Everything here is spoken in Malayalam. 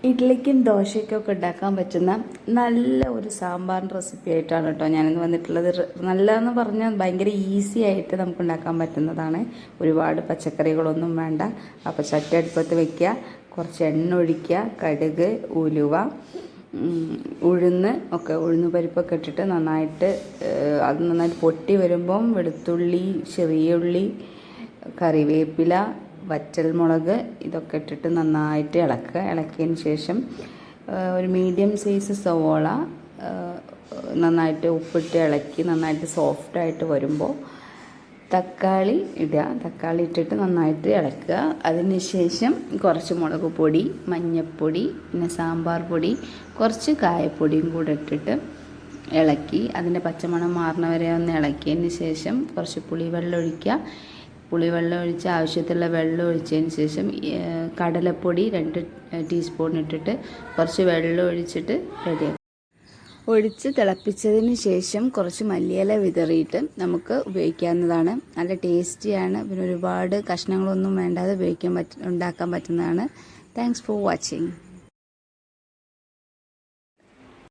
ഇഡ്ഡലിക്കും ദോശയ്ക്കൊക്കെ ഉണ്ടാക്കാൻ പറ്റുന്ന നല്ല ഒരു സാമ്പാറിൻ്റെ റെസിപ്പി ആയിട്ടാണ് കേട്ടോ ഞാനിന്ന് വന്നിട്ടുള്ളത്. നല്ലതെന്ന് പറഞ്ഞാൽ ഭയങ്കര ഈസി ആയിട്ട് നമുക്ക് ഉണ്ടാക്കാൻ പറ്റുന്നതാണ്. ഒരുപാട് പച്ചക്കറികളൊന്നും വേണ്ട. അപ്പോൾ ചട്ടി അടുപ്പത്ത് വയ്ക്കുക, കുറച്ച് എണ്ണ ഒഴിക്കുക, കടുക്, ഉലുവ, ഉഴുന്ന് ഒക്കെ ഉഴുന്ന് പരിപ്പൊക്കെ ഇട്ടിട്ട് അത് നന്നായിട്ട് പൊട്ടി വരുമ്പം വെളുത്തുള്ളി, ചെറിയ ഉള്ളി, കറിവേപ്പില, വറ്റൽമുളക് ഇതൊക്കെ ഇട്ടിട്ട് നന്നായിട്ട് ഇളക്കിയതിന് ശേഷം ഒരു മീഡിയം സൈസ് സവോള നന്നായിട്ട് ഉപ്പിട്ട് ഇളക്കി നന്നായിട്ട് സോഫ്റ്റായിട്ട് വരുമ്പോൾ തക്കാളി ഇടുക. തക്കാളി ഇട്ടിട്ട് നന്നായിട്ട് ഇളക്കുക. അതിന് ശേഷം കുറച്ച് മുളക് പൊടി, മഞ്ഞൾപ്പൊടി, പിന്നെ സാമ്പാർ പൊടി, കുറച്ച് കായപ്പൊടിയും കൂടെ ഇട്ടിട്ട് ഇളക്കി അതിൻ്റെ പച്ചമണം മാറുന്ന വരെ ഒന്ന് ഇളക്കിയതിന് ശേഷം കുറച്ച് പുളിവെള്ളം ഒഴിക്കുക. പുളിവെള്ളം ഒഴിച്ച് ആവശ്യത്തിലുള്ള വെള്ളം ഒഴിച്ചതിന് ശേഷം കടലപ്പൊടി 2 ടീസ്പൂൺ ഇട്ടിട്ട് കുറച്ച് വെള്ളം ഒഴിച്ചിട്ട് റെഡിയാക്കും. ഒഴിച്ച് തിളപ്പിച്ചതിന് ശേഷം കുറച്ച് മല്ലിയില വിതറിയിട്ട് നമുക്ക് ഉപയോഗിക്കാവുന്നതാണ്. നല്ല ടേസ്റ്റിയാണ്. പിന്നെ ഒരുപാട് കഷ്ണങ്ങളൊന്നും വേണ്ടാതെ ഉണ്ടാക്കാൻ പറ്റുന്നതാണ്. Thanks for watching.